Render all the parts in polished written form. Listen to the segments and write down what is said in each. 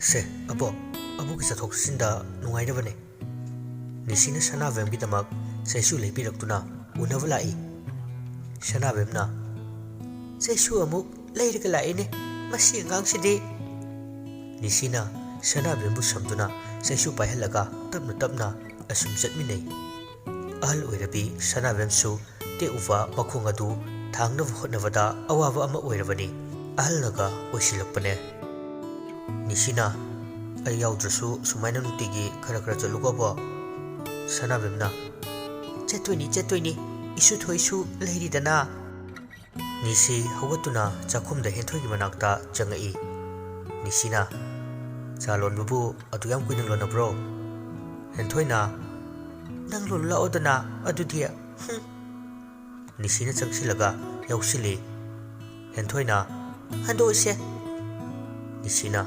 ꯁꯦ ꯑꯕꯣ ꯑꯕꯣꯒꯤ ꯆꯠꯊꯣꯛ ꯆꯠꯁꯤꯟꯗ ꯅꯨꯡꯉꯥꯏꯅꯕꯅꯦ ꯅꯤꯁꯤꯅ ꯁꯅꯥꯕꯦꯝꯒꯤꯗꯃꯛ ꯆꯩꯁꯨ ꯂꯩꯕꯤꯔꯛꯇꯨꯅ ꯎꯅꯕ ꯂꯥꯛꯏ ꯁꯅꯥꯕꯦꯝꯅ ꯆꯩꯁꯨ ꯑꯃꯨꯛ ꯂꯩꯔꯒ ꯂꯥꯛꯏꯅꯦ ꯃꯁꯤ ꯑꯉꯥꯡꯁꯤꯗꯤ ꯅꯤꯁꯤꯅ ꯁꯅꯥꯕꯦꯝꯕꯨ ꯁꯝꯗꯨꯅ ꯆꯩꯁꯨ ꯄꯥꯏꯍꯜꯂꯒ ꯇꯞꯅ ꯇꯞꯅ ꯑꯁꯨꯝ ꯆꯠꯃꯤꯟꯅꯩ ꯑꯍꯜ ꯑꯣꯏꯔꯕꯤ ꯁꯅꯥꯕꯦꯝꯁꯨ ꯇꯦꯛꯎꯕ ꯃꯈꯣꯡ ꯑꯗꯨ ꯊꯥꯡꯅꯕ ꯍꯣꯠꯅꯕꯗ ꯑꯋꯥꯕ ꯑꯃ ꯑꯣꯏꯔꯕꯅꯤ ꯑꯍꯜꯅꯒ ꯑꯣꯏꯁꯤꯜꯂꯛꯄꯅꯦ ꯅꯤꯁꯤꯅ ꯑꯩ ꯌꯥꯎꯗ꯭ꯔꯁꯨ ꯁꯨꯃꯥꯏꯅ ꯅꯨꯡꯇꯤꯒꯤ ꯈꯔ ꯈꯔ ꯆꯠꯂꯨꯀꯣ ꯁꯅꯥꯕꯦꯝꯅ ꯆꯠꯇꯣꯏꯅꯤ ꯏꯁꯨꯊꯣꯏꯁꯨ ꯂꯩꯔꯤꯗꯅ ꯅꯤꯁꯤ ꯍꯧꯒꯠꯇꯨꯅ ꯆꯥꯛꯈꯨꯝꯗ ꯍꯦꯟꯊꯣꯏꯒꯤ ꯃꯅꯥꯛꯇ ꯆꯪꯉꯛꯏ ꯅꯤꯁꯤꯅ ꯆꯥ ꯂꯣꯟꯕꯕꯨ ꯑꯗꯨ ꯌꯥꯝ ꯀꯨꯏꯅ ꯂꯣꯟꯅꯕ꯭ꯔꯣ ꯍꯦꯟꯊꯣꯏꯅ ꯅꯪ ꯂꯣꯜꯂꯨ ꯂꯥꯛꯑꯣꯗꯅ ꯑꯗꯨꯗꯤ ꯅꯤꯁꯤꯅ ꯆꯪꯁꯤꯜꯂꯒ ꯌꯥꯎꯁꯤꯜꯂꯤ ꯍꯦꯟꯊꯣꯏꯅ ꯍꯟꯗꯣꯛꯏꯁꯦ ꯅꯤꯁꯤꯅ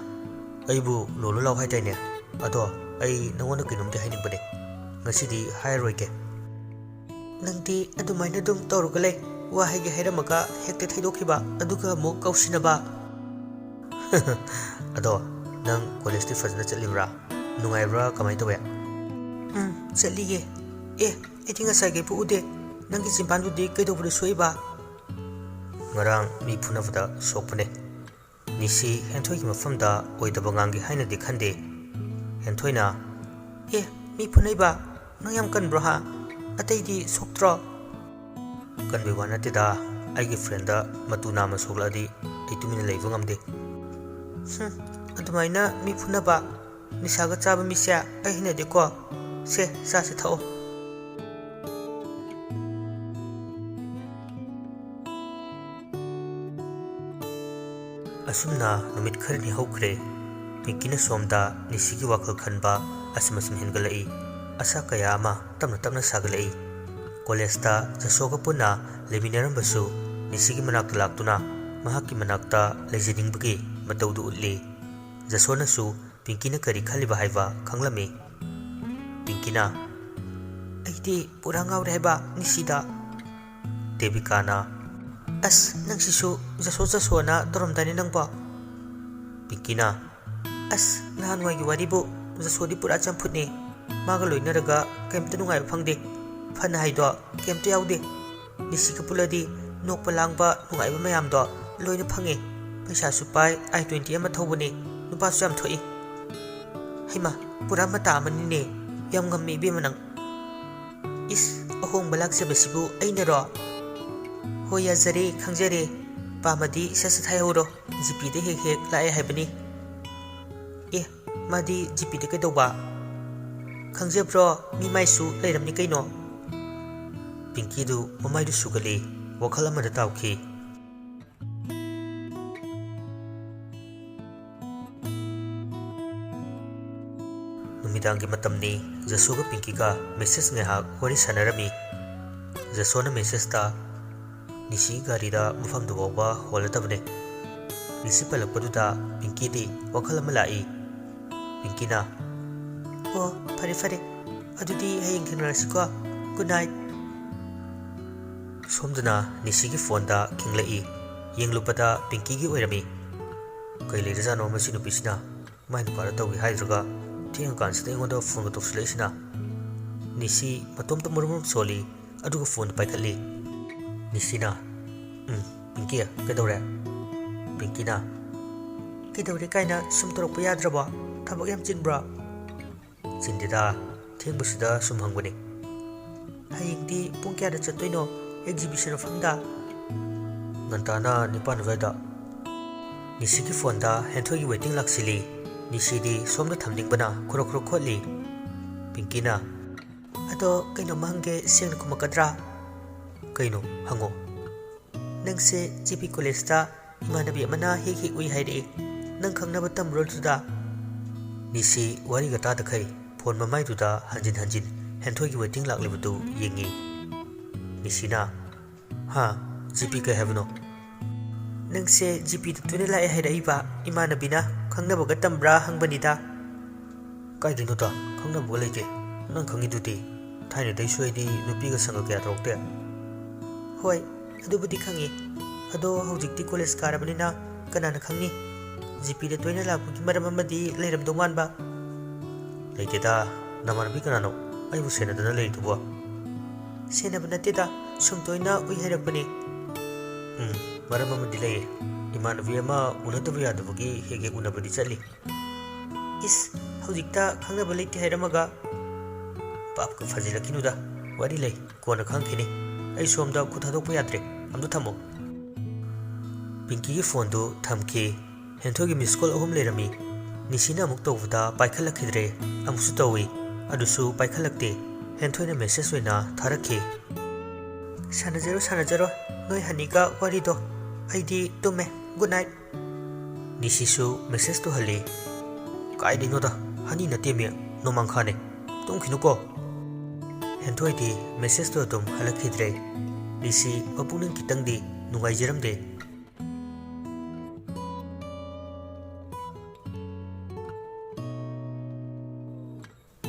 ꯑꯩꯕꯨ ꯂꯣꯜꯂꯨ ꯂꯥꯛꯑꯣ ꯍꯥꯏꯗꯥꯏꯅꯦ ꯑꯗꯣ ꯑꯩ ꯅꯉꯣꯟꯗ ꯀꯩꯅꯣꯝꯗꯤ ꯍꯥꯏꯅꯤꯡꯕꯅꯦ ꯉꯁꯤꯗꯤ ꯍꯥꯏꯔꯔꯣꯏꯒꯦ ꯅꯪꯗꯤ ꯑꯗꯨꯃꯥꯏꯅ ꯑꯗꯨꯝ ꯇꯧꯔꯒ ꯂꯩ ꯋꯥ ꯍꯥꯏꯒꯦ ꯍꯥꯏꯔꯝꯃꯒ ꯍꯦꯛꯇ ꯊꯩꯗꯣꯛꯈꯤꯕ ꯑꯗꯨꯒ ꯑꯃꯨꯛ ꯀꯥꯎꯁꯤꯟꯅꯕ ꯑꯗꯣ ꯅꯪ ꯀꯣꯂꯦꯖꯇꯤ ꯐꯖꯅ ꯆꯠꯂꯤꯕ꯭ꯔꯥ ꯅꯨꯡꯉꯥꯏꯕ꯭ꯔꯥ ꯀꯃꯥꯏꯅ ꯇꯧꯋꯦ ꯆꯠꯂꯤꯌꯦ ꯑꯩꯗꯤ ꯉꯁꯥꯏꯈꯩ ꯎꯗꯦ ꯅꯪꯒꯤ ꯆꯤꯝꯄꯥꯟꯗꯨꯗꯤ ꯀꯩꯗꯧꯕꯗ ꯁꯣꯛꯏꯕ ꯉꯔꯥꯡ ꯃꯤ ꯐꯨꯅꯕꯗ ꯁꯣꯛꯄꯅꯦ ꯅꯤꯁꯤ ꯍꯦꯟꯊꯣꯏꯒꯤ ꯃꯐꯝꯗ ꯑꯣꯏꯗꯕ ꯉꯥꯡꯒꯦ ꯍꯥꯏꯅꯗꯤ ꯈꯟꯗꯦ ꯍꯦꯟꯊꯣꯏꯅ ꯃꯤ ꯐꯨꯅꯩꯕ ꯅꯪ ꯌꯥꯝ ꯀꯟꯕ꯭ꯔꯣ ꯍꯥ ꯑꯇꯩꯗꯤ ꯁꯣꯛꯇ꯭ꯔꯣ ꯀꯟꯕꯩ ꯋꯥ ꯅꯠꯇꯦꯗ ꯑꯩꯒꯤ ꯐ꯭ꯔꯦꯟꯗ ꯃꯇꯨ ꯅꯥꯝꯃ ꯁꯣꯛꯂꯛꯑꯗꯤ ꯑꯩ ꯇꯨꯃꯤꯟꯅ ꯂꯩꯕ ꯉꯝꯗꯦ ꯑꯗꯨꯃꯥꯏꯅ ꯃꯤ ꯐꯨꯅꯕ ꯅꯤꯁꯥꯒ ꯆꯥꯕ ꯃꯤꯁꯦ ꯑꯩ ꯍꯩꯅꯗꯦꯀꯣ ꯁꯦ ꯆꯥꯁꯦ ꯊꯛꯑꯣ ꯑꯁꯨꯝꯅ ꯅꯨꯃꯤꯠ ꯈꯔꯅꯤ ꯍꯧꯈ꯭ꯔꯦ ꯄꯤꯡꯀꯤꯅ ꯁꯣꯝꯗ ꯅꯤꯁꯤꯒꯤ ꯋꯥꯈꯜ ꯈꯟꯕ ꯑꯁꯨꯝ ꯍꯦꯟꯒꯠꯂꯛꯏ ꯑꯁꯥ ꯀꯌꯥ ꯑꯃ ꯇꯞꯅ ꯇꯞꯅ ꯁꯥꯒꯠꯂꯛꯏ ꯀꯣꯂꯦꯖꯇ ꯖꯁꯣꯒ ꯄꯨꯟꯅ ꯂꯩꯃꯤꯟꯅꯔꯝꯕꯁꯨ ꯅꯤꯁꯤꯒꯤ ꯃꯅꯥꯛꯇ ꯂꯥꯛꯇꯨꯅ ꯃꯍꯥꯛꯀꯤ ꯃꯅꯥꯛꯇ ꯂꯩꯖꯅꯤꯡꯕꯒꯤ ꯃꯇꯧꯗꯨ ꯎꯠꯂꯤ ꯖꯁꯣꯅꯁꯨ ꯄꯤꯡꯀꯤꯅ ꯀꯔꯤ ꯈꯜꯂꯤꯕ ꯍꯥꯏꯕ ꯈꯪꯂꯝꯃꯤ ꯄꯤꯡꯀꯤꯅ ꯑꯩꯗꯤ ꯄꯨꯔꯥ ꯉꯥꯎꯔꯦ ꯍꯥꯏꯕ ꯅꯤꯁꯤꯗ ꯗꯦꯕꯤꯀꯥꯅ ꯑꯁ ꯅꯪꯁꯤꯁꯨ ꯖꯁꯣꯅ ꯇꯧꯔꯝꯗꯥꯏꯅꯦ ꯅꯪꯕꯣ ꯄꯤꯡꯀꯤꯅ ꯑꯁ ꯅꯍꯥꯟꯋꯥꯏꯒꯤ ꯋꯥꯔꯤꯕꯨ ꯖꯁꯣꯗꯤ ꯄꯨꯔꯥ ꯆꯝꯐꯨꯠꯅꯦ ꯃꯥꯒ ꯂꯣꯏꯅꯔꯒ ꯀꯩꯝꯇ ꯅꯨꯡꯉꯥꯏꯕ ꯐꯪꯗꯦ ꯐꯅ ꯍꯥꯏꯗꯣ ꯀꯩꯝꯇ ꯌꯥꯎꯗꯦ ꯅꯤꯁꯤꯒ ꯄꯨꯜꯂꯗꯤ ꯅꯣꯛꯄ ꯂꯥꯡꯕ ꯅꯨꯡꯉꯥꯏꯕ ꯃꯌꯥꯝꯗꯣ ꯂꯣꯏꯅ ꯐꯪꯉꯦ ꯄꯩꯁꯥꯁꯨ ꯄꯥꯏ i20 ꯑꯃ ꯊꯧꯕꯅꯦ ꯅꯨꯄꯥꯁꯨ ꯌꯥꯝ ꯊꯣꯛꯏ ꯍꯩꯃꯥ ꯄꯨꯔꯥ ꯃꯇꯥ ꯑꯃꯅꯤꯅꯦ ꯌꯥꯝ ꯉꯝꯃꯤ ꯏꯕꯦꯝꯃ ꯅꯪ ꯏꯁ ꯑꯍꯣꯡꯕ ꯂꯥꯛꯆꯕꯁꯤꯕꯨ ꯑꯩꯅꯔꯣ ꯍꯣꯏ ꯌꯥꯖꯔꯦ ꯈꯪꯖꯔꯦ ꯄꯥꯝꯃꯗꯤ ꯁꯠ ꯍꯥꯏꯍꯧꯔꯣ ꯖꯤꯄꯤꯗ ꯍꯦꯛ ꯂꯥꯛꯑꯦ ꯍꯥꯏꯕꯅꯤ ꯃꯥꯗꯤ ꯖꯤꯄꯤꯗ ꯀꯩꯗꯧꯕ ꯈꯪꯖꯕ꯭ꯔꯣ ꯃꯤ ꯃꯥꯏꯁꯨ ꯂꯩꯔꯝꯅꯤ ꯀꯩꯅꯣ ꯄꯤꯡꯀꯤꯗꯨ ꯃꯃꯥꯏꯗꯨ ꯁꯨꯒꯠꯂꯤ ꯋꯥꯈꯜ ꯑꯃꯗ ꯇꯥꯎꯈꯤ ꯅꯨꯃꯤꯗꯥꯡꯒꯤ ꯃꯇꯝꯅꯤ ꯖꯁꯣꯒ ꯄꯤꯡꯀꯤꯒ ꯃꯦꯁꯦꯖ ꯉꯥꯏꯍꯥꯛ ꯋꯥꯔꯤ ꯁꯥꯟꯅꯔꯝꯃꯤ ꯖꯁꯣꯅ ꯃꯦꯁꯦꯖꯇ ꯅꯤꯁꯤ ꯒꯥꯔꯤꯗ ꯃꯐꯝꯗꯨ ꯐꯥꯎꯕ ꯍꯣꯜꯂꯗꯕꯅꯦ ꯅꯤꯁꯤ ꯄꯜꯂꯛꯄꯗꯨꯗ ꯄꯤꯡꯀꯤꯗꯤ ꯋꯥꯈꯜ ꯑꯃ ꯂꯥꯛꯏ ꯄꯤꯡꯀꯤꯅ ꯑꯣ ꯐꯔꯦ ꯑꯗꯨꯗꯤ ꯍꯌꯦꯡ ꯊꯦꯡꯅꯔꯁꯤꯀꯣ ꯒꯨꯗ ꯅꯥꯏꯠ ꯁꯣꯝꯗꯅ ꯅꯤꯁꯤꯒꯤ ꯐꯣꯟꯗ ꯈꯤꯡꯂꯛꯏ ꯌꯦꯡꯂꯨꯕꯗ ꯄꯤꯡꯀꯤꯒꯤ ꯑꯣꯏꯔꯝꯃꯤ ꯀꯩ ꯂꯩꯔꯖꯥꯠꯅꯣ ꯃꯁꯤ ꯅꯨꯄꯤꯁꯤꯅ ꯃꯥꯏ ꯅꯨꯄꯥꯗ ꯇꯧꯒꯦ ꯍꯥꯏꯗ꯭ꯔꯒ ꯊꯦꯡꯉꯀꯥꯟꯁꯤꯗ ꯑꯩꯉꯣꯟꯗ ꯐꯣꯟꯒ ꯇꯧꯁꯤꯜꯂꯛꯏꯁꯤꯅ ꯅꯤꯁꯤ ꯃꯇꯣꯝꯇ ꯃꯔꯨꯝ ꯁꯣꯜꯂꯤ ꯑꯗꯨꯒ ꯐꯣꯟꯗ ꯄꯥꯏꯈꯠꯂꯤ ꯅꯤꯁꯤꯅ ꯄꯤꯡꯀꯤ ꯀꯩꯗꯧꯔꯦ ꯄꯤꯡꯀꯤꯅ ꯀꯩꯗꯧꯔꯦ ꯀꯥꯏꯅ ꯁꯨꯝ ꯇꯧꯔꯛꯄ ꯌꯥꯗ꯭ꯔꯕꯣ ꯊꯕꯛ ꯌꯥꯝ ꯆꯤꯟꯕ꯭ꯔꯣ ꯆꯤꯟꯗꯦꯗ ꯊꯦꯡꯕꯁꯤꯗ ꯁꯨꯝ ꯍꯪꯕꯅꯤ ꯍꯌꯦꯡꯗꯤ ꯄꯨꯡ ꯀꯌꯥꯗ ꯆꯠꯇꯣꯏꯅꯣ ꯑꯦꯛꯖꯤꯕꯤꯁꯟ ꯃꯐꯝꯗ ꯉꯟꯇꯥꯅ 9 ꯑꯗꯨꯋꯥꯏꯗ ꯅꯤꯁꯤꯒꯤ ꯐꯣꯟꯗ ꯍꯦꯟꯊꯣꯏꯒꯤ ꯋꯦꯇꯤꯡ ꯂꯥꯛꯁꯤꯜꯂꯤ ꯅꯤꯁꯤꯗꯤ ꯁꯣꯝꯗ ꯊꯝꯅꯤꯡꯕꯅ ꯈꯨꯔꯣꯛ ꯈꯣꯠꯂꯤ ꯄꯤꯡꯀꯤꯅ ꯑꯗꯣ ꯀꯩꯅꯣꯝꯃ ꯍꯪꯒꯦ ꯁꯦꯡꯅ ꯈꯨꯝꯃꯛꯀꯗ꯭ꯔꯥ ꯀꯩꯅꯣ ꯍꯪꯉꯣ ꯅꯪꯁꯦ ꯖꯤꯄꯤ ꯀꯣꯂꯦꯖꯇ ꯏꯃꯥꯟꯅꯕꯤ ꯑꯃꯅ ꯍꯦꯛ ꯎꯏ ꯍꯥꯏꯔꯛꯏ ꯅꯪ ꯈꯪꯅꯕ ꯇꯝꯕ꯭ꯔꯣ ꯑꯗꯨꯗ ꯅꯤꯁꯤ ꯋꯥꯔꯤꯒ ꯇꯥꯗꯈꯩ ꯐꯣꯟ ꯃꯃꯥꯏꯗꯨꯗ ꯍꯟꯖꯤꯟ ꯍꯦꯟꯊꯣꯏꯒꯤ ꯋꯦꯇꯤꯡ ꯂꯥꯛꯂꯤꯕꯗꯨ ꯌꯦꯡꯉꯤ ꯅꯤꯁꯤꯅ ꯍꯥ ꯖꯤꯄꯤ ꯀꯩ ꯍꯥꯏꯕꯅꯣ ꯅꯪꯁꯦ ꯖꯤꯄꯤꯗ ꯇꯣꯏꯅ ꯂꯥꯛꯑꯦ ꯍꯥꯏꯔꯛꯏꯕ ꯏꯃꯥꯟꯅꯕꯤꯅ ꯈꯪꯅꯕꯒ ꯇꯝꯕ꯭ꯔꯥ ꯍꯪꯕꯅꯤꯗ ꯀꯥꯏꯗꯩꯅꯣꯗ ꯈꯪꯅꯕꯒ ꯂꯩꯇꯦ ꯅꯪ ꯈꯪꯉꯤꯗꯨꯗꯤ ꯊꯥꯏꯅꯗꯩꯁꯨ ꯑꯩꯗꯤ ꯅꯨꯄꯤꯒ ꯁꯪꯒ ꯀꯌꯥ ꯇꯧꯔꯛꯇꯦ ꯍꯣꯏ ꯑꯗꯨꯕꯨꯗꯤ ꯈꯪꯉꯤ ꯑꯗꯣ ꯍꯧꯖꯤꯛꯇꯤ ꯀꯣꯂꯦꯖ ꯀꯥꯔꯕꯅꯤꯅ ꯀꯅꯥꯅ ꯈꯪꯅꯤ ꯖꯤꯄꯤꯗ ꯇꯣꯏꯅ ꯂꯥꯛꯄꯒꯤ ꯃꯔꯝ ꯑꯃꯗꯤ ꯂꯩꯔꯝꯗꯧ ꯃꯥꯟꯕ? ꯂꯩꯇꯦꯗ, ꯅꯃꯥꯟꯅꯕꯤ ꯀꯅꯥꯅꯣ ꯑꯩꯕꯨ ꯁꯦꯟꯅꯗꯨꯅ ꯂꯩꯔꯤꯗꯨꯕꯣ? ꯁꯦꯟꯅꯕ ꯅꯠꯇꯦꯗ, ꯁꯨꯝ ꯇꯣꯏꯅ ꯎꯏ ꯍꯥꯏꯔꯛꯄꯅꯤ꯫ ꯃꯔꯝ ꯑꯃꯗꯤ ꯂꯩꯌꯦ, ꯏꯃꯥꯟꯅꯕꯤ ꯑꯃ ꯎꯅꯗꯕ ꯌꯥꯗꯕꯒꯤ ꯍꯦꯛ ꯍꯦꯛ ꯎꯅꯕꯗꯤ ꯆꯠꯂꯤ꯫ ꯏꯁ, ꯍꯧꯖꯤꯛꯇ ꯈꯪꯅꯕ ꯂꯩꯇꯦ ꯍꯥꯏꯔꯝꯃꯒ? ꯄꯥꯞꯀ ꯐꯖꯤꯜꯂꯛꯈꯤꯅꯨꯗ, ꯋꯥꯔꯤ ꯂꯩ, ꯀꯣꯟꯅ ꯈꯪꯈꯤꯅꯤ꯫ ꯑꯩ ꯁꯣꯝꯗ ꯈꯨꯠ ꯊꯥꯗꯣꯛꯄ ꯌꯥꯗ꯭ꯔꯦ, ꯑꯝꯇ ꯊꯝꯃꯣ꯫ ꯄꯤꯡꯀꯤꯒꯤ ꯐꯣꯟꯗꯨ ꯊꯝꯈꯤ꯫ ꯍꯦꯟꯊꯣꯏꯒꯤ ꯃꯤꯁ ꯀꯣꯜ 3 ꯂꯩꯔꯝꯃꯤ꯫ ꯅꯤꯁꯤꯅ ꯑꯃꯨꯛ ꯇꯧꯕꯗ ꯄꯥꯏꯈꯠꯂꯛꯈꯤꯗ꯭ꯔꯦ, ꯑꯃꯨꯛꯁꯨ ꯇꯧꯏ, ꯑꯗꯨꯁꯨ ꯄꯥꯏꯈꯠꯂꯛꯇꯦ꯫ ꯍꯦꯟꯊꯣꯏꯅ ꯃꯦꯁꯦꯖ ꯑꯣꯏꯅ ꯊꯥꯔꯛꯈꯤ꯫ ꯁꯥꯟꯅꯖꯔꯣ ꯁꯥꯟꯅꯖꯔꯣ, ꯅꯣꯏ ꯍꯅꯤꯒ ꯋꯥꯔꯤꯗꯣ, ꯑꯩꯗꯤ ꯇꯨꯝꯃꯦ, ꯒꯨꯗ ꯅꯥꯏꯠ꯫ ꯅꯤꯁꯤꯁꯨ ꯃꯦꯁꯦꯖ ꯇꯨꯍꯜꯂꯤ꯫ ꯀꯥꯏꯗꯩꯅꯣꯗ, ꯍꯅꯤ ꯅꯠꯇꯦꯃꯤ, ꯅꯣꯡꯃꯥꯡꯈꯥꯅꯦ, ꯇꯨꯝꯈꯤꯅꯨꯀꯣ꯫ ꯍꯦꯟꯊꯣꯏꯗꯤ ꯃꯦꯁꯦꯖꯇꯨ ꯑꯗꯨꯝ ꯍꯜꯂꯛꯈꯤꯗ꯭ꯔꯦ꯫ ꯅꯤꯁꯤ ꯃꯄꯨꯛꯅꯤꯡ ꯈꯤꯇꯪꯗꯤ ꯅꯨꯡꯉꯥꯏꯖꯔꯝꯗꯦ꯫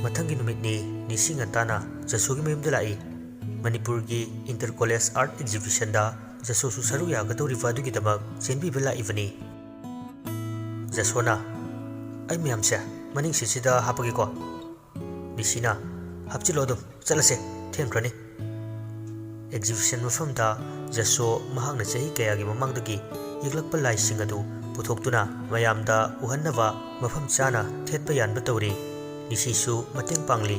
ꯃꯊꯪꯒꯤ ꯅꯨꯃꯤꯠꯅꯤ, ꯅꯤꯁꯤ ꯉꯟꯇꯥꯅ ꯖꯁꯨꯒꯤ ꯃꯌꯨꯝꯗ ꯂꯥꯛꯏ꯫ ꯃꯅꯤꯄꯨꯔꯒꯤ ꯏꯟꯇꯔ ꯀꯣꯂꯦꯖ ꯑꯥꯔꯠ ꯑꯦꯛꯖꯤꯕꯤꯁꯟꯗ ꯖꯁꯣꯁꯨ ꯁꯔꯨꯛ ꯌꯥꯒꯗꯧꯔꯤꯕ ꯑꯗꯨꯒꯤꯗꯃꯛ ꯆꯦꯟꯕꯤꯕ ꯂꯥꯛꯏꯕꯅꯤ꯫ ꯖꯁꯣꯅ, ꯑꯩ ꯃꯌꯥꯝꯁꯦ ꯃꯅꯤꯡ ꯁꯤꯠꯁꯤꯗ ꯍꯥꯞꯄꯒꯦꯀꯣ꯫ ꯅꯤꯁꯤꯅ, ꯍꯥꯞꯆꯤꯜꯂꯣ ꯑꯗꯨꯝ, ꯆꯠꯂꯁꯦ, ꯊꯦꯡꯈ꯭ꯔꯅꯤ꯫ ꯑꯦꯛꯖꯤꯕꯤꯁꯟ ꯃꯐꯝꯗ ꯖꯁꯣ ꯃꯍꯥꯛꯅ ꯆꯍꯤ ꯀꯌꯥꯒꯤ ꯃꯃꯥꯡꯗꯒꯤ ꯌꯦꯛꯂꯛꯄ ꯂꯥꯏꯁꯤꯡ ꯑꯗꯨ ꯄꯨꯊꯣꯛꯇꯨꯅ ꯃꯌꯥꯝꯗ ꯎꯍꯟꯅꯕ ꯃꯐꯝ ꯆꯥꯅ ꯊꯦꯠꯄ ꯌꯥꯟꯕ ꯇꯧꯔꯤ꯫ ꯅꯤꯁꯤꯁꯨ ꯃꯇꯦꯡ ꯄꯥꯡꯂꯤ꯫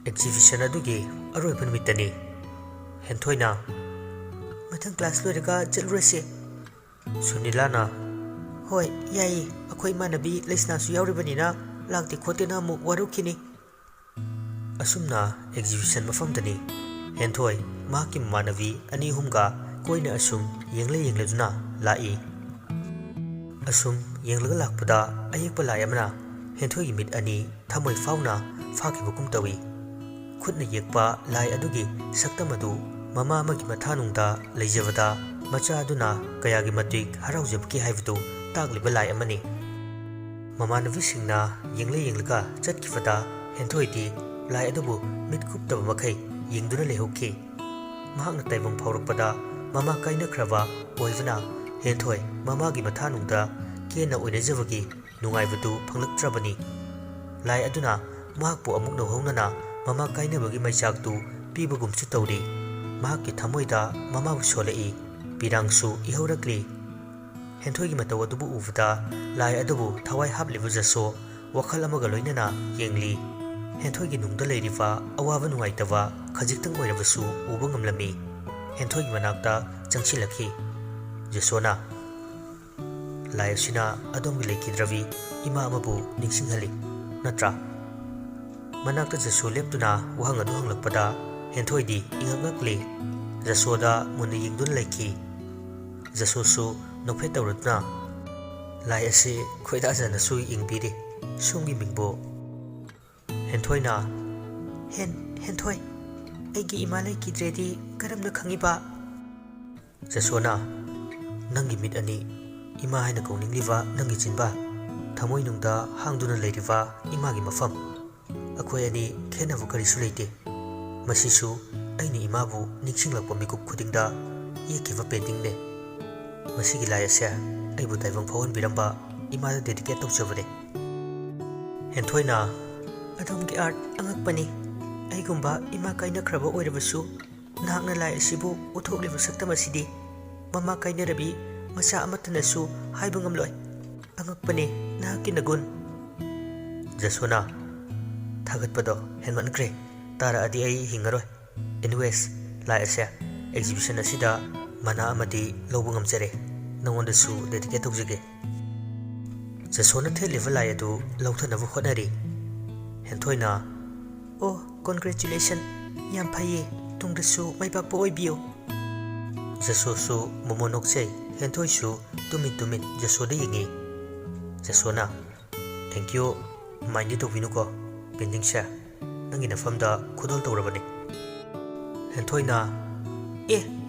ꯑꯦꯛꯖꯤꯕꯤꯁꯟ ꯑꯗꯨꯒꯤ ꯑꯔꯣꯏꯕ ꯅꯨꯃꯤꯠꯇꯅꯤ꯫ ꯍꯦꯟꯊꯣꯏꯅ, ꯃꯊꯪ ꯀ꯭ꯂꯥꯁ ꯂꯣꯏꯔꯒ ꯆꯠꯂꯨꯔꯁꯦ꯫ ꯁꯨꯅꯤꯂꯥꯅ, ꯍꯣꯏ ꯌꯥꯏꯌꯦ, ꯑꯩꯈꯣꯏ ꯏꯃꯥꯟꯅꯕꯤ ꯂꯩꯁꯅꯥꯁꯨ ꯌꯥꯎꯔꯤꯕꯅꯤꯅ ꯂꯥꯛꯇꯦ ꯈꯣꯠꯇꯦꯅ ꯑꯃꯨꯛ ꯋꯥꯔꯧꯈꯤꯅꯤ꯫ ꯑꯁꯨꯝꯅ ꯑꯦꯛꯖꯤꯕꯤꯁꯟ ꯃꯐꯝꯗꯅꯤ ꯍꯦꯟꯊꯣꯏ ꯃꯍꯥꯛꯀꯤ ꯃꯃꯥꯟꯅꯕꯤ 2-3ꯒ ꯀꯣꯏꯅ ꯑꯁꯨꯝ ꯌꯦꯡꯂꯗꯨꯅ ꯂꯥꯛꯏ꯫ ꯑꯁꯨꯝ ꯌꯦꯡꯂꯒ ꯂꯥꯛꯄꯗ ꯑꯌꯦꯛꯄ ꯂꯥꯏ ꯑꯃꯅ ꯍꯦꯟꯊꯣꯏꯒꯤ ꯃꯤꯠ ꯑꯅꯤ ꯊꯃꯣꯏ ꯐꯥꯎꯅ ꯐꯥꯈꯤꯕꯒꯨꯝ ꯇꯧꯏ꯫ ꯈꯨꯠꯅ ꯌꯦꯛꯄ ꯂꯥꯏ ꯑꯗꯨꯒꯤ ꯁꯛꯇꯝ ꯑꯗꯨ ꯃꯃꯥ ꯑꯃꯒꯤ ꯃꯊꯥꯅꯨꯡꯗ ꯂꯩꯖꯕꯗ ꯃꯆꯥ ꯑꯗꯨꯅ ꯀꯌꯥꯒꯤ ꯃꯇꯤꯛ ꯍꯔꯥꯎꯖꯕꯒꯦ ꯍꯥꯏꯕꯗꯨ ꯇꯥꯛꯂꯤꯕ ꯂꯥꯏ ꯑꯃꯅꯤ꯫ ꯃꯃꯥꯟꯅꯕꯤꯁꯤꯡꯅ ꯌꯦꯡꯂꯒ ꯆꯠꯈꯤꯕꯗ ꯍꯦꯟꯊꯣꯏꯗꯤ ꯂꯥꯏ ꯑꯗꯨꯕꯨ ꯃꯤꯠ ꯀꯨꯞꯇꯕ ꯃꯈꯩ ꯌꯦꯡꯗꯨꯅ ꯂꯩꯍꯧꯈꯤ꯫ ꯃꯍꯥꯛꯅ ꯇꯥꯏꯕꯪ ꯐꯥꯎꯔꯛꯄꯗ ꯃꯃꯥ ꯀꯥꯏꯅꯈ꯭ꯔꯕ ꯑꯣꯏꯕꯅ ꯍꯦꯟꯊꯣꯏ ꯃꯃꯥꯒꯤ ꯃꯊꯥꯅꯨꯡꯗ ꯀꯦꯟꯅ ꯑꯣꯏꯅꯖꯕꯒꯤ ꯅꯨꯡꯉꯥꯏꯕꯗꯨ ꯐꯪꯂꯛꯇ꯭ꯔꯕꯅꯤ꯫ ꯂꯥꯏ ꯑꯗꯨꯅ ꯃꯍꯥꯛꯄꯨ ꯑꯃꯨꯛ ꯅꯧꯍꯧꯅꯅ ꯃꯃꯥ ꯀꯥꯏꯅꯕꯒꯤ ꯃꯩꯆꯥꯛꯇꯨ ꯄꯤꯕꯒꯨꯝꯁꯨ ꯇꯧꯔꯤ꯫ ꯃꯍꯥꯛꯀꯤ ꯊꯃꯣꯏꯗ ꯃꯃꯥꯕꯨ ꯁꯣꯜꯂꯛꯏ, ꯄꯤꯔꯥꯡꯁꯨ ꯏꯍꯧꯔꯛꯂꯤ꯫ ꯍꯦꯟꯊꯣꯏꯒꯤ ꯃꯇꯧ ꯑꯗꯨꯕꯨ ꯎꯕꯗ ꯂꯥꯏ ꯑꯗꯨꯕꯨ ꯊꯋꯥꯏ ꯍꯥꯞꯂꯤꯕ ꯖꯁꯣ ꯋꯥꯈꯜ ꯑꯃꯒ ꯂꯣꯏꯅꯅ ꯌꯦꯡꯂꯤ꯫ ꯍꯦꯟꯊꯣꯏꯒꯤ ꯅꯨꯡꯗ ꯂꯩꯔꯤꯕ ꯑꯋꯥꯕ ꯅꯨꯡꯉꯥꯏꯇꯕ ꯈꯖꯤꯛꯇꯪ ꯑꯣꯏꯔꯕꯁꯨ ꯎꯕ ꯉꯝꯂꯝꯃꯤ꯫ ꯍꯦꯟꯊꯣꯏꯒꯤ ꯃꯅꯥꯛꯇ ꯆꯪꯁꯤꯜꯂꯛꯈꯤ꯫ ꯖꯁꯣꯅ, ꯂꯥꯏ ꯑꯁꯤꯅ ꯑꯗꯣꯝꯒꯤ ꯂꯩꯈꯤꯗ꯭ꯔꯕꯤ ꯏꯃꯥ ꯑꯃꯕꯨ ꯅꯤꯡꯁꯤꯡꯍꯜꯂꯤ, ꯅꯠꯇ꯭ꯔꯥ? ꯃꯅꯥꯛꯇ ꯖꯁꯣ ꯂꯦꯞꯇꯨꯅ ꯋꯥꯍꯪ ꯑꯗꯨ ꯍꯪꯂꯛꯄꯗ ꯍꯦꯟꯊꯣꯏꯗꯤ ꯏꯉꯛ ꯉꯛꯂꯤ꯫ ꯖꯁꯣꯗ ꯃꯨꯟꯅ ꯌꯦꯡꯗꯨꯅ ꯂꯩꯈꯤ꯫ ꯖꯁꯣꯁꯨ ꯅꯣꯛꯐꯦꯠ ꯇꯧꯔꯗꯨꯅ, ꯂꯥꯏ ꯑꯁꯤ ꯈꯣꯏꯗꯥꯖꯅꯁꯨ ꯌꯦꯡꯕꯤꯔꯤ, ꯁꯣꯝꯒꯤ ꯃꯤꯡꯕꯨ? ꯍꯦꯟꯊꯣꯏꯅ, ꯍꯦꯟꯊꯣꯏ, ꯑꯩꯒꯤ ꯏꯃꯥ ꯂꯩꯈꯤꯗ꯭ꯔꯦꯗꯤ ꯀꯔꯝꯅ ꯈꯪꯏꯕ? ꯖꯁꯣꯅ, ꯅꯪꯒꯤ ꯃꯤꯠ ꯑꯅꯤ, ꯏꯃꯥ ꯍꯥꯏꯅ ꯀꯧꯅꯤꯡꯂꯤꯕ ꯅꯪꯒꯤ ꯆꯤꯟꯕꯥꯟ, ꯊꯃꯣꯏꯅꯨꯡꯗ ꯍꯥꯡꯗꯨꯅ ꯂꯩꯔꯤꯕ ꯏꯃꯥꯒꯤ ꯃꯐꯝ, ꯑꯩꯈꯣꯏ ꯑꯅꯤ ꯈꯦꯠꯅꯕ ꯀꯔꯤꯁꯨ ꯂꯩꯇꯦ꯫ ꯃꯁꯤꯁꯨ ꯑꯩꯅ ꯏꯃꯥꯕꯨ ꯅꯤꯡꯁꯤꯡꯂꯛꯄ ꯃꯤꯀꯨꯞ ꯈꯨꯗꯤꯡꯗ ꯌꯦꯛꯈꯤꯕ ꯄꯦꯟꯇꯤꯡꯅꯦ꯫ ꯃꯁꯤꯒꯤ ꯂꯥꯏ ꯑꯁꯦ ꯑꯩꯕꯨ ꯇꯥꯏꯕꯪ ꯐꯥꯎꯍꯟꯕꯤꯔꯝꯕ ꯏꯃꯥꯗ ꯗꯦꯗꯤꯀꯦꯠ ꯇꯧꯖꯕꯅꯦ꯫ ꯍꯦꯟꯊꯣꯏꯅ, ꯑꯗꯣꯝꯒꯤ ꯑꯥꯔꯠ ꯑꯉꯛꯄꯅꯤ꯫ ꯑꯩꯒꯨꯝꯕ ꯏꯃꯥ ꯀꯥꯏꯅꯈ꯭ꯔꯕ ꯑꯣꯏꯔꯕꯁꯨ ꯅꯍꯥꯛꯅ ꯂꯥꯏ ꯑꯁꯤꯕꯨ ꯎꯠꯊꯣꯛꯂꯤꯕ ꯁꯛꯇꯝ ꯑꯁꯤꯗꯤ ꯃꯃꯥ ꯀꯥꯏꯅꯔꯕꯤ ꯃꯆꯥ ꯑꯃꯠꯇꯅꯁꯨ ꯍꯥꯏꯕ ꯉꯝꯂꯣꯏ꯫ ꯑꯉꯛꯄꯅꯤ ꯅꯍꯥꯛꯀꯤ ꯅꯒꯨꯟ꯫ ꯖꯁꯣꯅ, ꯊꯥꯒꯠꯄꯗꯣ ꯍꯦꯟꯃꯟꯈ꯭ꯔꯦ, ꯇꯥꯔꯛꯑꯗꯤ ꯑꯩ ꯍꯤꯡꯉꯔꯣꯏ꯫ ꯑꯦꯅꯤꯋꯦꯁ, ꯂꯥꯏ ꯑꯁꯦ ꯑꯦꯛꯖꯤꯕꯤꯁꯟ ꯑꯁꯤꯗ ꯃꯅꯥ ꯑꯃꯗꯤ ꯂꯧꯕ ꯉꯝꯖꯔꯦ, ꯅꯉꯣꯟꯗꯁꯨ ꯗꯦꯗꯤꯀꯦꯠ ꯇꯧꯖꯒꯦ꯫ ꯖꯁꯣꯅ ꯊꯦꯠꯂꯤꯕ ꯂꯥꯏ ꯑꯗꯨ ꯂꯧꯊꯅꯕ ꯍꯣꯠꯅꯔꯤ꯫ ꯍꯦꯟꯊꯣꯏꯅ, ꯑꯣ ꯀꯣꯟꯒ꯭ꯔꯦꯆꯨꯂꯦꯁꯟ, ꯌꯥꯝ ꯐꯩꯌꯦ, ꯇꯨꯡꯗꯁꯨ ꯃꯥꯏꯄꯥꯛꯄ ꯑꯣꯏꯕꯤꯌꯨ꯫ ꯖꯁꯣꯁꯨ ꯃꯣꯃꯣꯟ ꯅꯣꯛꯆꯩ꯫ ꯍꯦꯟꯊꯣꯏꯁꯨ ꯇꯨꯃꯤꯟ ꯖꯁꯣꯗ ꯌꯦꯡꯉꯤ꯫ ꯖꯁꯣꯅ, ꯊꯦꯡꯀ꯭ꯌꯨ, ꯃꯥꯏꯟꯗꯤ ꯇꯧꯕꯤꯅꯨꯀꯣ, ꯄꯦꯟꯇꯤꯡꯁꯦ ꯅꯪꯒꯤ ꯅꯐꯝꯗ ꯈꯨꯗꯣꯜ ꯇꯧꯔꯕꯅꯤ꯫ ꯍꯦꯟꯊꯣꯏꯅ,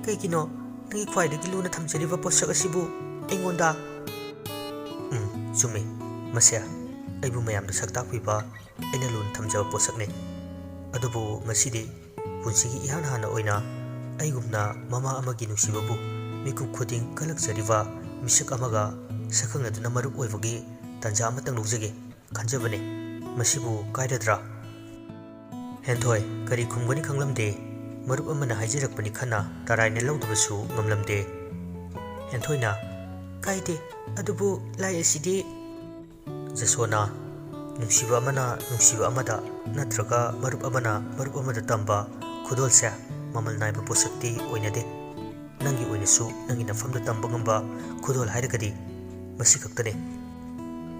ꯀꯩꯒꯤꯅꯣ ꯅꯪꯒꯤ ꯈ꯭ꯋꯥꯏꯗꯒꯤ ꯂꯨꯅ ꯊꯝꯖꯔꯤꯕ ꯄꯣꯠꯁꯛ ꯑꯁꯤꯕꯨ ꯑꯩꯉꯣꯟꯗ? ꯆꯨꯝꯃꯤ, ꯃꯁꯦ ꯑꯩꯕꯨ ꯃꯌꯥꯝꯅ ꯁꯛ ꯇꯥꯛꯄꯤꯕ ꯑꯩꯅ ꯂꯨꯅ ꯊꯝꯖꯕ ꯄꯣꯠꯁꯛꯅꯤ꯫ ꯑꯗꯨꯕꯨ ꯉꯁꯤꯗꯤ ꯄꯨꯟꯁꯤꯒꯤ ꯏꯍꯥꯟ ꯍꯥꯟꯅ ꯑꯣꯏꯅ ꯑꯩꯒꯨꯝꯅ ꯃꯃꯥ ꯑꯃꯒꯤ ꯅꯨꯡꯁꯤꯕꯕꯨ ꯃꯤꯀꯨꯞ ꯈꯨꯗꯤꯡ ꯀꯜꯂꯛꯆꯔꯤꯕ ꯃꯤꯁꯛ ꯑꯃꯒ ꯁꯛꯈꯪꯅꯗꯨꯅ ꯃꯔꯨꯞ ꯑꯣꯏꯕꯒꯤ ꯇꯥꯟꯖꯥ ꯑꯃꯇꯪ ꯂꯧꯖꯒꯦ ꯈꯟꯖꯕꯅꯤ ꯃꯁꯤꯕꯨ ꯀꯥꯏꯔꯗ꯭ꯔꯥ ꯍꯦꯟꯊꯣꯏ ꯀꯔꯤ ꯈꯨꯝꯒꯅꯤ ꯈꯪꯂꯝꯗꯦ ꯃꯔꯨꯞ ꯑꯃꯅ ꯍꯥꯏꯖꯔꯛꯄꯅꯤ ꯈꯟꯅ ꯇꯔꯥꯏꯅ ꯂꯧꯗꯕꯁꯨ ꯉꯝꯂꯝꯗꯦ ꯍꯦꯟꯊꯣꯏꯅ ꯀꯥꯏꯗꯦ ꯑꯗꯨꯕꯨ ꯂꯥꯏ ꯑꯁꯤꯗꯤ ꯖꯁꯣꯅ ꯅꯨꯡꯁꯤꯕ ꯑꯃꯅ ꯅꯨꯡꯁꯤꯕ ꯑꯃꯗ ꯅꯠꯇ꯭ꯔꯒ ꯃꯔꯨꯞ ꯑꯃꯅ ꯃꯔꯨꯞ ꯑꯃꯗ ꯇꯝꯕ ꯈꯨꯗꯣꯜꯁꯦ ꯃꯃꯜ ꯅꯥꯏꯕ ꯄꯣꯠꯁꯛꯇꯤ ꯑꯣꯏꯅꯗꯦ ꯅꯪꯒꯤ ꯑꯣꯏꯅꯁꯨ ꯅꯪꯒꯤ ꯅꯐꯝꯗ ꯇꯝꯕ ꯉꯝꯕ ꯈꯨꯗꯣꯜ ꯍꯥꯏꯔꯒꯗꯤ ꯃꯁꯤ ꯈꯛꯇꯅꯤ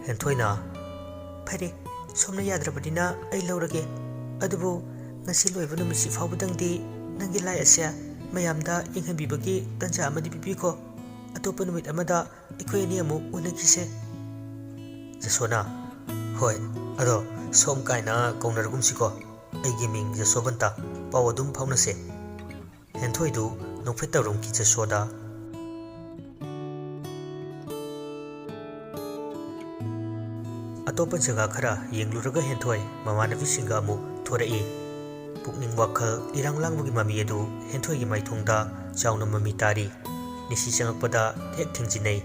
ꯍꯦꯟꯊꯣꯏꯅ ꯐꯔꯦ ꯁꯣꯝꯅ ꯌꯥꯗ꯭ꯔꯕꯅꯤꯅ ꯑꯩ ꯂꯧꯔꯒꯦ ꯑꯗꯨꯕꯨ ꯉꯁꯤ ꯂꯣꯏꯕ ꯅꯨꯃꯤꯠꯁꯤ ꯐꯥꯎꯕꯗꯪꯗꯤ ꯅꯪꯒꯤ ꯂꯥꯏ ꯑꯁꯦ ꯃꯌꯥꯝꯗ ꯌꯦꯡꯍꯟꯕꯤꯕꯒꯤ ꯇꯥꯟꯖꯥ ꯑꯃꯗꯤ ꯄꯤꯕꯤꯈꯣ ꯑꯇꯣꯞꯄ ꯅꯨꯃꯤꯠ ꯑꯃꯗ ꯑꯩꯈꯣꯏ ꯑꯅꯤ ꯑꯃꯨꯛ ꯎꯅꯈꯤꯁꯦ ꯖꯁꯣꯅ ꯍꯣꯏ ꯑꯗꯣ ꯁꯣꯝ ꯀꯥꯏꯅ ꯀꯧꯅꯔꯒꯨꯝꯁꯤꯀꯣ ꯑꯩꯒꯤ ꯃꯤꯡ ꯖꯁꯣꯕꯟꯇ ꯄꯥꯎ ꯑꯗꯨꯝ ꯐꯥꯎꯅꯁꯦ ꯍꯦꯟꯊꯣꯏꯗꯨ ꯅꯣꯛꯐꯦꯠ ꯇꯧꯔꯝꯈꯤ ꯖꯁꯣꯗ ꯑꯇꯣꯞꯄ ꯖꯒꯥ ꯈꯔ ꯌꯦꯡꯂꯨꯔꯒ ꯍꯦꯟꯊꯣꯏ ꯃꯃꯥꯟꯅꯕꯤꯁꯤꯡꯒ ꯑꯃꯨꯛ ꯊꯣꯔꯛꯏ ꯄꯨꯛꯅꯤꯡ ꯋꯥꯈꯜ ꯏꯔꯥꯡ ꯂꯥꯡꯕꯒꯤ ꯃꯃꯤ ꯑꯗꯨ ꯍꯦꯟꯊꯣꯏꯒꯤ ꯃꯥꯏꯊꯣꯡꯗ ꯆꯥꯎꯅ ꯃꯃꯤ ꯇꯥꯔꯤ ꯅꯤꯁꯤ ꯆꯪꯉꯛꯄꯗ ꯍꯦꯛ ꯊꯦꯡꯖꯤꯟꯅꯩ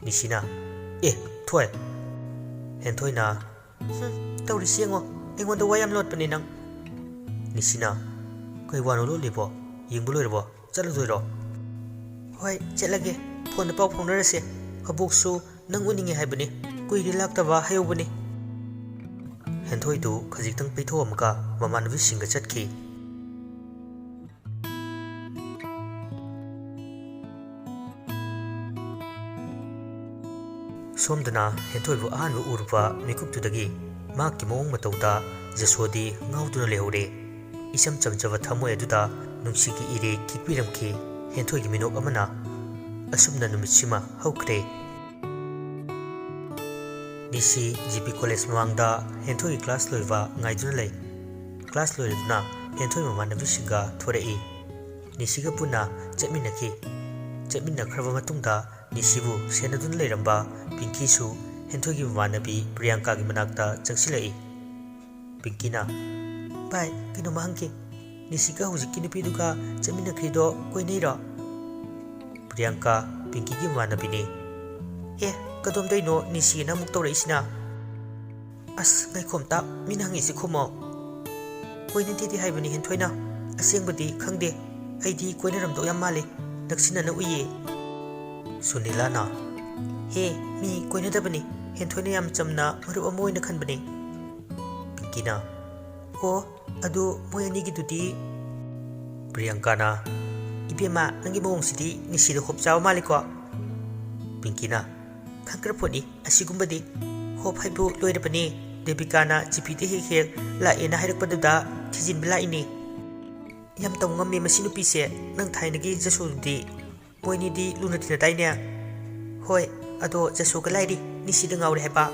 ꯅꯤꯁꯤꯅ ꯊꯣꯏ ꯍꯦꯟꯊꯣꯏꯅ ꯇꯧꯔꯤꯁꯤ ꯌꯦꯡꯉꯣ ꯑꯩꯉꯣꯟꯗ ꯋꯥ ꯌꯥꯝ ꯂꯣꯠꯄꯅꯦ ꯅꯪ ꯅꯤꯁꯤꯅ ꯀꯩ ꯋꯥꯅꯣ ꯂꯣꯠꯂꯤꯕꯣ ꯌꯦꯡꯕ ꯂꯣꯏꯔꯕꯣ ꯆꯠꯂꯗꯣꯏꯔꯣ ꯍꯣꯏ ꯆꯠꯂꯒꯦ ꯐꯣꯟꯗ ꯄꯥꯎ ꯐꯥꯎꯅꯔꯁꯦ ꯑꯕꯣꯛꯁꯨ ꯅꯪ ꯎꯅꯤꯡꯉꯦ ꯍꯥꯏꯕꯅꯤ ꯀꯨꯏꯔꯦ ꯂꯥꯛꯇꯕ ꯍꯥꯏꯍꯧꯕꯅꯤ ꯍꯦꯟꯊꯣꯏꯗꯨ ꯈꯖꯤꯛꯇꯪ ꯄꯩꯊꯣꯛꯑꯝꯃꯒ ꯃꯃꯥꯟꯅꯕꯤꯁꯤꯡꯒ ꯆꯠꯈꯤ ꯁꯣꯝꯗꯅ ꯍꯦꯟꯊꯣꯏꯕꯨ ꯑꯍꯥꯟꯕ ꯎꯔꯨꯕ ꯃꯤꯀꯨꯞꯇꯨꯗꯒꯤ ꯃꯍꯥꯛꯀꯤ ꯃꯑꯣꯡ ꯃꯇꯧꯗ ꯖꯁꯣꯗꯤ ꯉꯥꯎꯗꯨꯅ ꯂꯩꯍꯧꯔꯦ ꯏꯆꯝ ꯆꯝꯖꯕ ꯊꯃꯣꯏ ꯑꯗꯨꯗ ꯅꯨꯡꯁꯤꯒꯤ ꯏꯔꯦ ꯈꯤꯛꯄꯤꯔꯝꯈꯤ ꯍꯦꯟꯊꯣꯏꯒꯤ ꯃꯤꯅꯣꯛ ꯑꯃꯅ ꯑꯁꯨꯝꯅ ꯅꯨꯃꯤꯠꯁꯤꯃ ꯍꯧꯈ꯭ꯔꯦ ꯅꯤꯁꯤ ꯖꯤꯄꯤ ꯀꯣꯂꯦꯖ ꯃꯃꯥꯡꯗ ꯍꯦꯟꯊꯣꯏꯒꯤ ꯀ꯭ꯂꯥꯁ ꯂꯣꯏꯕ ꯉꯥꯏꯗꯨꯅ ꯂꯩ ꯀ꯭ꯂꯥꯁ ꯂꯣꯏꯔꯗꯨꯅ ꯍꯦꯟꯊꯣꯏ ꯃꯃꯥꯟꯅꯕꯤꯁꯤꯡꯒ ꯊꯣꯔꯛꯏ ꯅꯤꯁꯤꯒ ꯄꯨꯟꯅ ꯆꯠꯃꯤꯟꯅꯈꯤ ꯆꯠꯃꯤꯟꯅꯈ꯭ꯔꯕ ꯃꯇꯨꯡꯗ ꯅꯤꯁꯤꯕꯨ ꯁꯦꯟꯅꯗꯨꯅ ꯂꯩꯔꯝꯕ ꯄꯤꯡꯀꯤꯁꯨ ꯍꯦꯟꯊꯣꯏꯒꯤ ꯃꯃꯥꯟꯅꯕꯤ ꯄ꯭ꯔꯤꯌꯥꯡꯀꯥꯒꯤ ꯃꯅꯥꯛꯇ ꯆꯪꯁꯤꯜꯂꯛꯏ ꯄꯤꯡꯀꯤꯅ ꯚꯥꯏ ꯀꯩꯅꯣꯝꯃ ꯍꯪꯒꯦ ꯅꯤꯁꯤꯒ ꯍꯧꯖꯤꯛꯀꯤ ꯅꯨꯄꯤꯗꯨꯒ ꯆꯠꯃꯤꯟꯅꯈ꯭ꯔꯤꯗꯣ ꯀꯣꯏꯅꯩꯔꯣ ꯄ꯭ꯔꯤꯌꯥꯡꯀꯥ ꯄꯤꯡꯀꯤꯒꯤ ꯃꯃꯥꯟꯅꯕꯤꯅꯤ ꯀꯗꯣꯝꯗꯩꯅꯣ ꯅꯤꯁꯤꯅ ꯑꯃꯨꯛ ꯇꯧꯔꯛꯏꯁꯤꯅ ꯑꯁ ꯉꯥꯏꯈꯣꯝꯇ ꯃꯤꯅ ꯍꯪꯉꯤꯁꯤ ꯈꯨꯝꯃꯣ ꯀꯣꯏꯅꯗꯦꯗꯤ ꯍꯥꯏꯕꯅꯤ ꯍꯦꯟꯊꯣꯏꯅ ꯑꯁꯦꯡꯕꯗꯤ ꯈꯪꯗꯦ ꯑꯩꯗꯤ ꯀꯣꯏꯅꯔꯝꯗꯧ ꯌꯥꯝ ꯃꯥꯜꯂꯤ ꯅꯛꯁꯤꯟꯅꯅ ꯎꯏꯌꯦ ꯁꯨꯅꯤꯂꯥꯅ ꯃꯤ ꯀꯣꯏꯅꯗꯕꯅꯤ ꯍꯦꯟꯊꯣꯏꯅ ꯌꯥꯝ ꯆꯝꯅ ꯃꯔꯨꯞ ꯑꯃ ꯑꯣꯏꯅ ꯈꯟꯕꯅꯤ ꯄꯤꯡꯀꯤꯅ ꯑꯗꯨ ꯃꯣꯏ ꯑꯅꯤꯒꯤꯗꯨꯗꯤ ꯄ꯭ꯔꯤꯌꯥꯡꯀꯥꯅ ꯏꯕꯦꯝꯃ ꯅꯪꯒꯤ ꯃꯑꯣꯡꯁꯤꯗꯤ ꯅꯤꯁꯤꯗ ꯍꯣꯞ ꯆꯥꯕ ꯃꯥꯜꯂꯤꯀꯣ ꯄꯤꯡꯀꯤꯅ ꯈꯪꯈ꯭ꯔꯄꯣꯠꯅꯤ ꯑꯁꯤꯒꯨꯝꯕꯗꯤ ꯍꯣꯞ ꯍꯥꯏꯕꯨ ꯂꯣꯏꯔꯕꯅꯤ ꯗꯦꯕꯤꯀꯥꯅ ꯖꯤꯄꯤꯗ ꯍꯦꯛ ꯂꯥꯛꯑꯦꯅ ꯍꯥꯏꯔꯛꯄꯗꯨꯗ ꯊꯤꯖꯤꯟꯕ ꯂꯥꯛꯏꯅꯤ ꯌꯥꯝ ꯇꯧ ꯉꯝꯃꯦ ꯃꯁꯤ ꯅꯨꯄꯤꯁꯦ ꯅꯪ ꯊꯥꯏꯅꯒꯤ ꯖꯁꯣꯗꯨꯗꯤ ꯃꯣꯏꯅꯤꯗꯤ ꯂꯨꯅ ꯇꯤꯟꯅꯗꯥꯏꯅꯦ ꯍꯣꯏ ꯑꯗꯣ ꯖꯁꯣꯒ ꯂꯥꯏꯔꯤ ꯅꯤꯁꯤꯗ ꯉꯥꯎꯔꯦ ꯍꯥꯏꯕ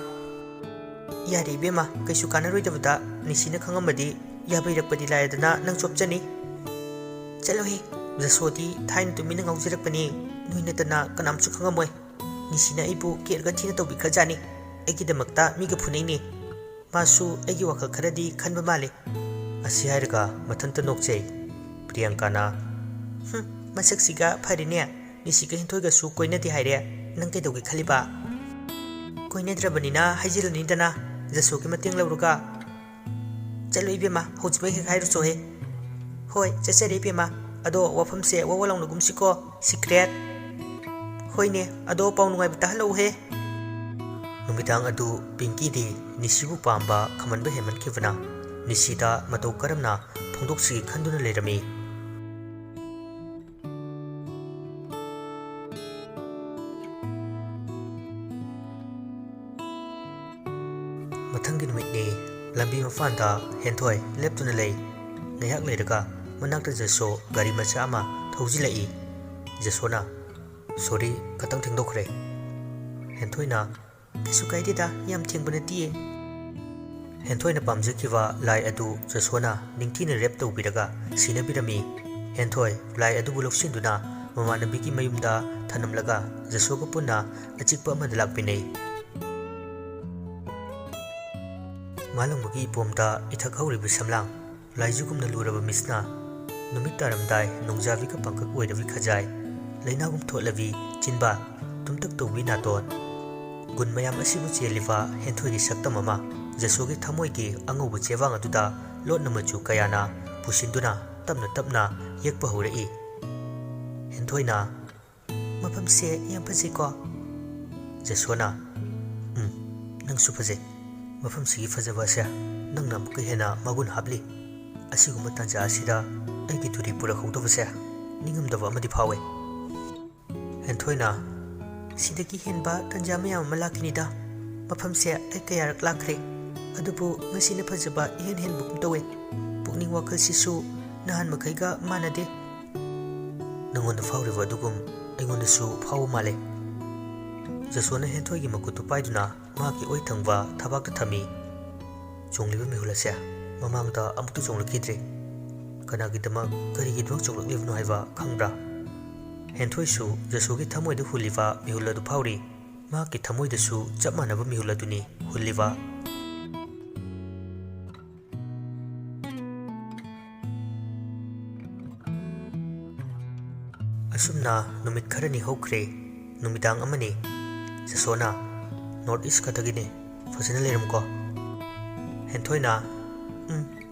ꯌꯥꯔꯦ ꯏꯕꯦꯝꯃ ꯀꯩꯁꯨ ꯀꯥꯟꯅꯔꯣꯏꯗꯕꯗ ꯅꯤꯁꯤꯅ ꯈꯪꯉꯝꯃꯗꯤ ꯌꯥꯕꯩꯔꯛꯄꯗꯤ ꯂꯥꯏꯔꯗꯅ ꯅꯪ ꯆꯣꯞꯆꯅꯤ ꯆꯠꯂꯣꯍꯦ ꯖꯁꯣꯗꯤ ꯊꯥꯏꯅ ꯇꯨꯃꯤꯟꯅ ꯉꯥꯎꯖꯔꯛꯄꯅꯤ ꯅꯣꯏ ꯅꯠꯇꯅ ꯀꯅꯥꯝꯁꯨ ꯈꯪꯉꯝꯃꯣꯏ ꯅꯤꯁꯤꯅ ꯑꯩꯕꯨ ꯀꯦꯔꯒ ꯊꯤꯅ ꯇꯧꯕꯤꯈ꯭ꯔꯖꯥꯠꯅꯤ ꯑꯩꯒꯤꯗꯃꯛꯇ ꯃꯤꯒ ꯐꯨꯅꯩꯅꯤ ꯃꯥꯁꯨ ꯑꯩꯒꯤ ꯋꯥꯈꯜ ꯈꯔꯗꯤ ꯈꯟꯕ ꯃꯥꯜꯂꯤ ꯑꯁꯤ ꯍꯥꯏꯔꯒ ꯃꯊꯟꯇ ꯅꯣꯛꯆꯩ ꯄ꯭ꯔꯤꯌꯥꯡꯀꯥꯅ ꯃꯁꯛꯁꯤꯒ ꯐꯔꯦꯅꯦ ꯅꯤꯁꯤꯒ ꯍꯦꯟꯊꯣꯏꯒꯁꯨ ꯀꯣꯏꯅꯗꯦ ꯍꯥꯏꯔꯦ ꯅꯪ ꯀꯩꯗꯧꯒꯦ ꯈꯜꯂꯤꯕ ꯀꯣꯏꯅꯗ꯭ꯔꯕꯅꯤꯅ ꯍꯥꯏꯖꯤꯜꯂꯅꯤꯗꯅ ꯖꯁꯣꯒꯤ ꯃꯇꯦꯡ ꯂꯧꯔꯒ ꯆꯠꯂꯣ ꯏꯕꯦꯝꯃ ꯍꯧꯖꯤꯛꯃꯛ ꯍꯦꯛ ꯍꯥꯏꯔꯨꯆꯣꯍꯦ ꯍꯣꯏ ꯆꯠꯆꯔꯦ ꯏꯕꯦꯝꯃ ꯑꯗꯣ ꯋꯥꯐꯝꯁꯦ ꯋꯥꯋꯥ ꯂꯥꯎꯅꯒꯨꯝꯁꯤꯀꯣ ꯁꯤꯀ꯭ꯔꯦꯠ ꯍꯣꯏꯅꯦ ꯑꯗꯣ ꯄꯥꯎ ꯅꯨꯡꯉꯥꯏꯕ ꯇꯥꯍꯜꯂꯛꯎꯍꯦ ꯅꯨꯃꯤꯗꯥꯡ ꯑꯗꯨ ꯄꯤꯡꯀꯤꯗꯤ ꯅꯤꯁꯤꯕꯨ ꯄꯥꯝꯕ ꯈꯝꯍꯟꯕ ꯍꯦꯟꯃꯟꯈꯤꯕꯅ ꯅꯤꯁꯤꯗ ꯃꯇꯧ ꯀꯔꯝꯅ ꯐꯣꯡꯗꯣꯛꯁꯤꯒꯦ ꯈꯟꯗꯨꯅ ꯂꯩꯔꯝꯃꯤ ꯃꯊꯪꯒꯤ ꯅꯨꯃꯤꯠꯅꯤ ꯂꯝꯕꯤ ꯃꯄꯥꯟꯗ ꯍꯦꯟꯊꯣꯏ ꯂꯦꯞꯇꯨꯅ ꯂꯩ ꯉꯥꯏꯍꯥꯛ ꯂꯩꯔꯒ ꯃꯅꯥꯛꯇ ꯖꯁꯣ ꯒꯥꯔꯤ ꯃꯆꯥ ꯑꯃ ꯊꯧꯖꯤꯜꯂꯛꯏ ꯖꯁꯣꯅ ꯁꯣꯔꯤ ꯈꯇꯪ ꯊꯦꯡꯗꯣꯛꯈ꯭ꯔꯦ ꯍꯦꯟꯊꯣꯏꯅ ꯀꯩꯁꯨ ꯀꯥꯏꯗꯦꯗ ꯌꯥꯝ ꯊꯦꯡꯕ ꯅꯠꯇꯤꯌꯦ ꯍꯦꯟꯊꯣꯏꯅ ꯄꯥꯝꯖꯈꯤꯕ ꯂꯥꯏ ꯑꯗꯨ ꯖꯁꯣꯅ ꯅꯤꯡꯊꯤꯅ ꯔꯦꯞ ꯇꯧꯕꯤꯔꯒ ꯁꯤꯟꯅꯕꯤꯔꯝꯃꯤ ꯍꯦꯟꯊꯣꯏ ꯂꯥꯏ ꯑꯗꯨꯕꯨ ꯂꯧꯁꯤꯟꯗꯨꯅ ꯃꯃꯥꯟꯅꯕꯤꯒꯤ ꯃꯌꯨꯝꯗ ꯊꯅꯝꯂꯒ ꯖꯁꯣꯒ ꯄꯨꯟꯅ ꯑꯆꯤꯛꯄ ꯑꯃꯗ ꯂꯥꯛꯄꯤꯅꯩ ꯃꯥꯂꯪꯕꯒꯤ ꯏꯄꯣꯝꯗ ꯏꯊꯛ ꯍꯧꯔꯤꯕ ꯁꯝꯂꯥꯡ ꯂꯥꯏꯖꯨꯒꯨꯝꯅ ꯂꯨꯔꯕ ꯃꯤꯁꯅ ꯅꯨꯃꯤꯠ ꯇꯥꯔꯝꯗꯥꯏ ꯅꯣꯡꯖꯥꯕꯤꯒ ꯄꯪꯀꯛ ꯑꯣꯏꯔꯕꯤ ꯈꯖꯥꯏ lainagum thotlabi chinba tumtak tawbi naton gun mayam asibu cheliva henthoi gi saktam ama jasogi thamoi gi angaubu chewang aduda lotna machu kayana pusinduna tapna tapna yekpa horai henthoi na mafam se yam phasi ko jasona nang su phase mafam sigi phajaba se nang nam ka hena magun habli asiguma tanja asida aigi turi pura khongdo se ningam daba amadi phawe henthoi na sidaki henba tanja mayam malakinida mafam se ai kayarak lakre adubu ngasina phajaba hen bukum tawe pukning wakal sisu nahan makhaiga manade nangon fawriwa dugum aingon su phaw male jasona henthoi gi makutu paiduna maki oi thangba thabak ta thami chongliba mihulase mamangda amuktu chonglakidre kana gi dama kari gi dwak chonglakliwno haiba khangbra henthoi su jasogi thamoi du huliwa mihula du phawri maki thamoi da su chapmanaba mihula duni huliwa asumna numit kharani hokre numitang amani jasona north east katagine fajana leram ko henthoi na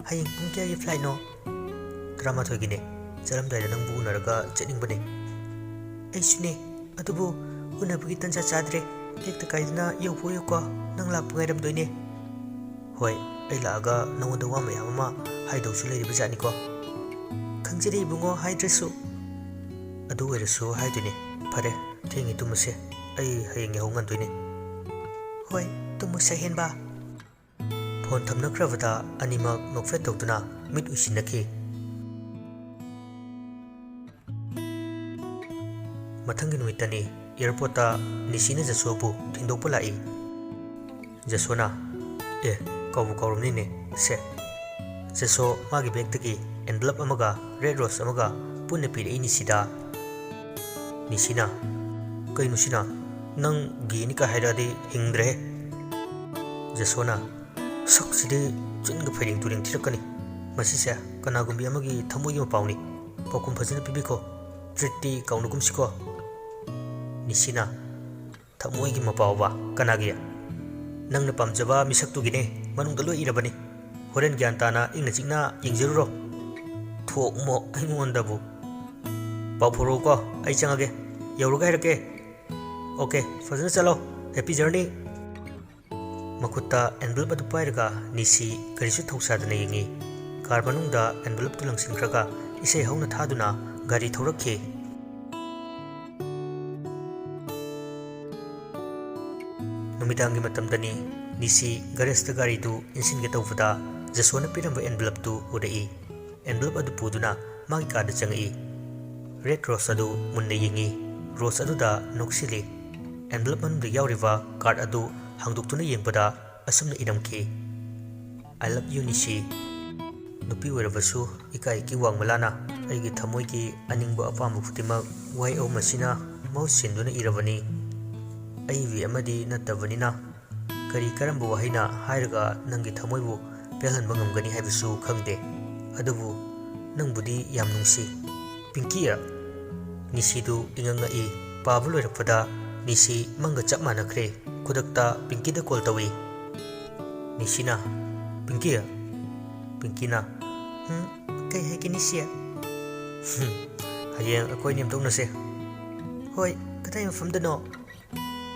haying pung kya gi flight no drama thoi gine jaram dai nang bu naraga chening bane ai sune adubu una bugi tanja chadre ekta kaidna yo pho yo ko nang la pungai ram doine hoi ai la ga nang da wa mayam ma haidau su leiri bijani ko khangjeri bungo haidresu adu werasu haidune phare thengi tumase ai hayeng yahongan doine hoi tumusa henba phone thamna kravada animak nokfet tokduna mit usinaki mathangi nuitani airport ta nisina jasobu thindokpa lai jasona kawu kawrumni ne se jaso magi bag tagi envelope amaga red rose amaga punna pire nisida nisina kai nusina nang gini ka hairade hingdre jasona sakside chinga phairing turing thirakani masisa kana gumbi amagi thamoi ma pauni pokum phajina pibiko tretti kaunugum siko nisina thamoi gi mapawa kana gi nang na pamjaba misak tu gine manung da loi irabani horen gyan tana ingna chingna ingjeruro thok mo aingon dabu pawphoro ko ai changage yauruga herake okay fajana chalo happy journey makutta envelope adu pairaga nisi karisu thausadana yengi car manungda envelope tu langsinkhraga isei hauna thaduna gari thorakhe numidangi matamdani nisi garesta gari du insinge tawfada jasona piramba envelope tu udai envelope adu puduna magi card changi red rose adu munne yengi rose adu da noksili envelope manungda yauriwa card adu hangduktuna yengbada asumna iramki I love you nisi nupi werabasu ikai ki wangmalana aigi thamoi ki aningba apam futima wai o masina mausinduna irabani aivi amadi natabanina kari karamba wahina hairaga nangi thamoi bu pelhanba ngamgani haibasu khangde adubu nangbudi yam nungsi pinkiya nisi du inganga I pabul werakpada nisi manga chap manakre kudakta pinki da call tawi nisina pinkiya pinkina kai hai kinisia hayeng akoi nim tong na se hoi katai mafam da no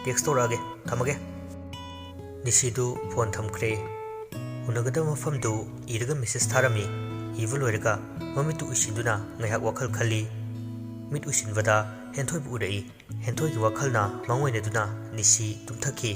text torage thamage nisidu phone thamkre unagada mafam du iraga message tharami evil werga mamitu usinduna ngaiak wakhal khali mit usinwada henthoi bu udai henthoi gi wakhalna mangoi ne duna nisi tumthaki